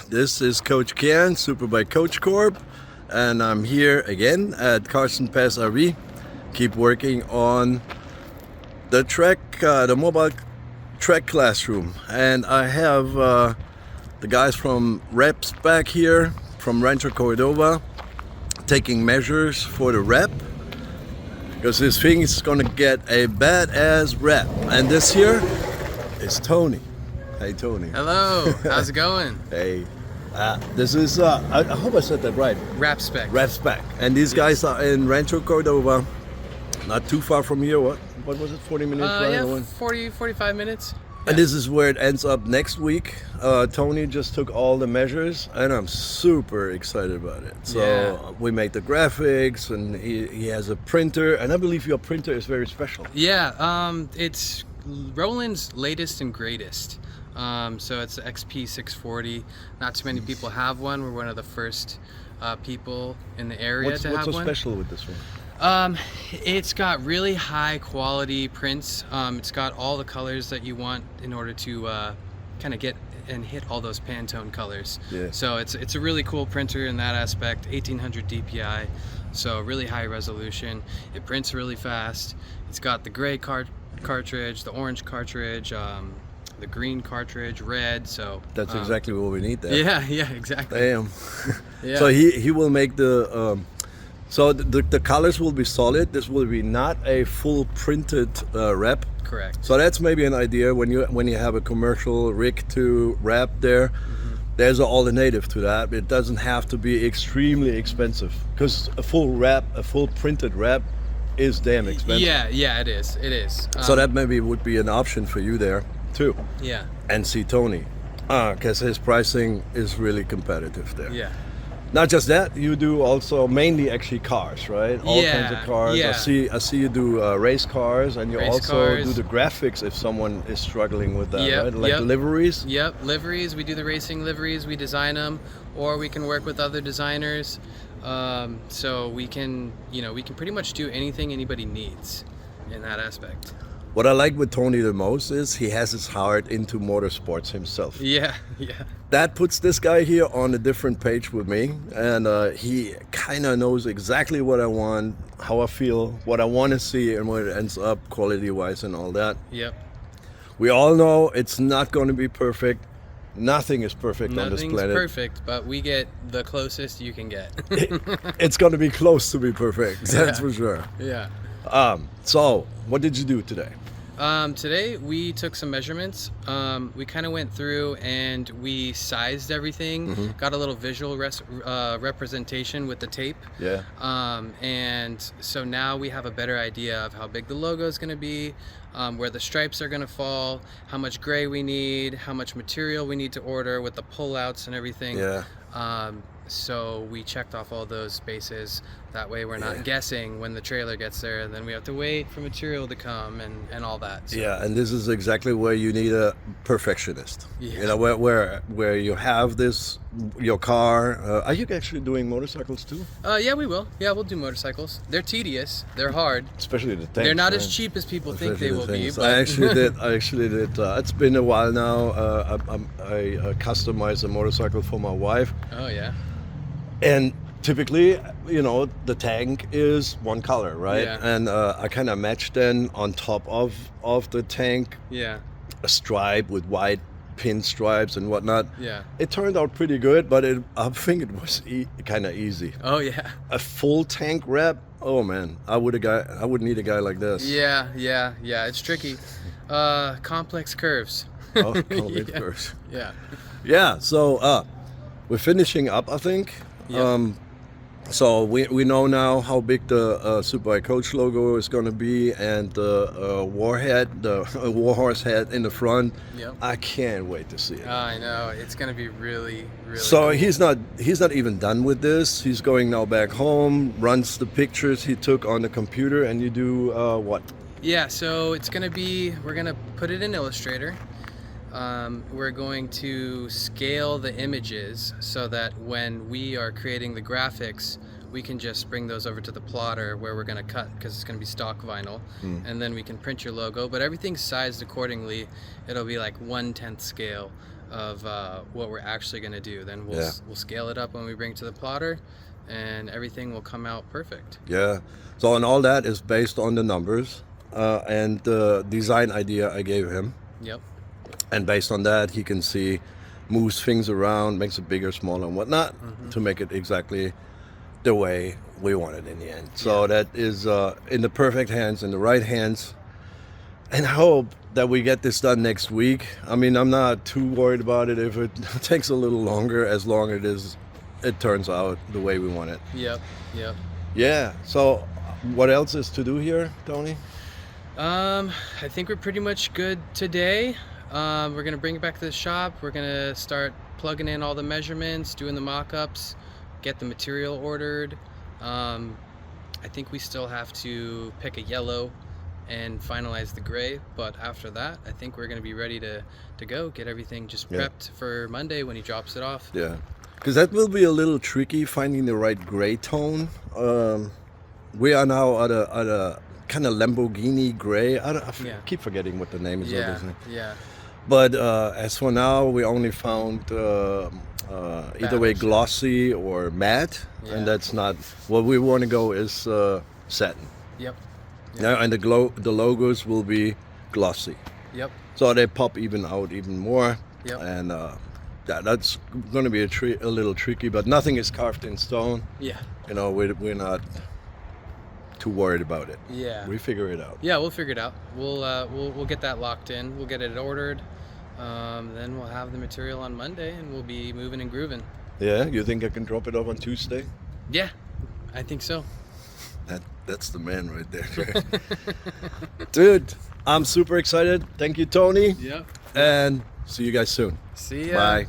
This is Coach Ken, Superbike-Coach Corp, and I'm here again at Carson Pass RV. Keep working on the the mobile track classroom, and I have the guys from WrapSpec here from Rancho Cordova taking measures for the wrap, because this thing is gonna get a badass wrap. And this here is Tony. Hey Tony. Hello, how's it going? Hey, this is, I hope I said that right. WrapSpec. WrapSpec. And these guys are in Rancho Cordova, not too far from here. What was it, 40 minutes? Yeah, 45 minutes. And this is where it ends up next week. Tony just took all the measures, and I'm super excited about it. So we made the graphics, and he has a printer, and I believe your printer is very special. Yeah, it's Roland's latest and greatest. So it's the XP640. Not too many people have one. We're one of the first people in the area to have one. What's so special with this one? It's got really high quality prints. It's got all the colors that you want in order to kind of get and hit all those Pantone colors. Yeah. So it's a really cool printer in that aspect. 1800 DPI, so really high resolution. It prints really fast. It's got the gray cartridge, the orange cartridge, the green cartridge, red. So that's exactly what we need there. Yeah, exactly. Damn. Yeah. So he will make the. So the colors will be solid. This will be not a full printed wrap. Correct. So that's maybe an idea when you have a commercial rig to wrap there. Mm-hmm. There's an alternative to that. It doesn't have to be extremely expensive, because a full printed wrap is damn expensive. Yeah, it is. It is. So that maybe would be an option for you there too. Yeah. And see Tony, because his pricing is really competitive there. Yeah. Not just that, you do also mainly actually cars, right? All kinds of cars. Yeah. I see you do race cars, and you also cars. do the graphics if someone is struggling with that, right? Like Yep. liveries. Yep, liveries. We do the racing liveries. We design them, or we can work with other designers. So we can pretty much do anything anybody needs in that aspect. What I like with Tony the most is he has his heart into motorsports himself. Yeah. That puts this guy here on a different page with me, and he kind of knows exactly what I want, how I feel, what I want to see, and where it ends up quality-wise and all that. Yep. We all know it's not going to be perfect. Nothing is perfect on this planet. Nothing's perfect, but we get the closest you can get. It's going to be close to be perfect, that's for sure. Yeah. So, what did you do today? Today we took some measurements. We kind of went through and we sized everything, got a little visual representation with the tape. Yeah. And so now we have a better idea of how big the logo is going to be, where the stripes are going to fall, how much gray we need, how much material we need to order with the pullouts and everything. Yeah. So we checked off all those bases. That way we're not guessing when the trailer gets there, and then we have to wait for material to come and all that. So. Yeah, and this is exactly where you need a perfectionist. Yeah. You know, where you have your car. Are you actually doing motorcycles too? Yeah, we will. Yeah, we'll do motorcycles. They're tedious. They're hard. Especially the tanks. They're not right? as cheap as people think Especially they will be. the But I actually did. It's been a while now. I customized a motorcycle for my wife. Oh yeah. And typically, the tank is one color, right? Yeah. And I kind of matched then on top of the tank Yeah. a stripe with white pinstripes and whatnot. Yeah. It turned out pretty good, but I think it was kind of easy. Oh yeah. A full tank wrap, oh man, I would need a guy like this. Yeah. It's tricky. Complex curves. Oh, complex curves. Yeah. Yeah. So we're finishing up, I think. Yep. So we know now how big the Superbike-Coach logo is going to be, and the warhead, the warhorse head in the front. Yep. I can't wait to see it. I know, it's going to be really So cool. he's not even done with this. He's going now back home, runs the pictures he took on the computer, and you do what? Yeah, so we're going to put it in Illustrator. We're going to scale the images so that when we are creating the graphics, we can just bring those over to the plotter where we're going to cut, because it's going to be stock vinyl, and then we can print your logo. But everything's sized accordingly. It'll be like 1/10 scale of what we're actually going to do. Then Yeah. we'll scale it up when we bring it to the plotter, and everything will come out perfect. Yeah. So, and all that is based on the numbers and the design idea I gave him. Yep. And based on that, he can see, moves things around, makes it bigger, smaller, and whatnot to make it exactly the way we want it in the end. So that is in the perfect hands, in the right hands. And I hope that we get this done next week. I mean, I'm not too worried about it if it takes a little longer, as long as it turns out the way we want it. Yep. Yep. Yeah. So what else is to do here, Tony? I think we're pretty much good today. We're gonna bring it back to the shop. We're gonna start plugging in all the measurements, doing the mock-ups, get the material ordered. I think we still have to pick a yellow and finalize the gray, but after that, I think we're gonna be ready to go, get everything just prepped for Monday when he drops it off. Yeah, because that will be a little tricky, finding the right gray tone. We are now at a kind of Lamborghini gray. I keep forgetting what the name is of this thing. Yeah. But as for now, we only found either way glossy or matte, and that's not what we want to go. Is satin. Yep. Yeah, and the logos will be glossy. Yep. So they pop even out even more. Yep. And that's going to be a little tricky, but nothing is carved in stone. Yeah. You know, we're not too worried about it. Yeah. We figure it out. Yeah, we'll figure it out. We'll get that locked in. We'll get it ordered. Then we'll have the material on Monday, and we'll be moving and grooving. Yeah, you think I can drop it off on Tuesday? Yeah, I think so. That's the man right there. Dude, I'm super excited. Thank you, Tony. Yep. And see you guys soon. See ya. Bye.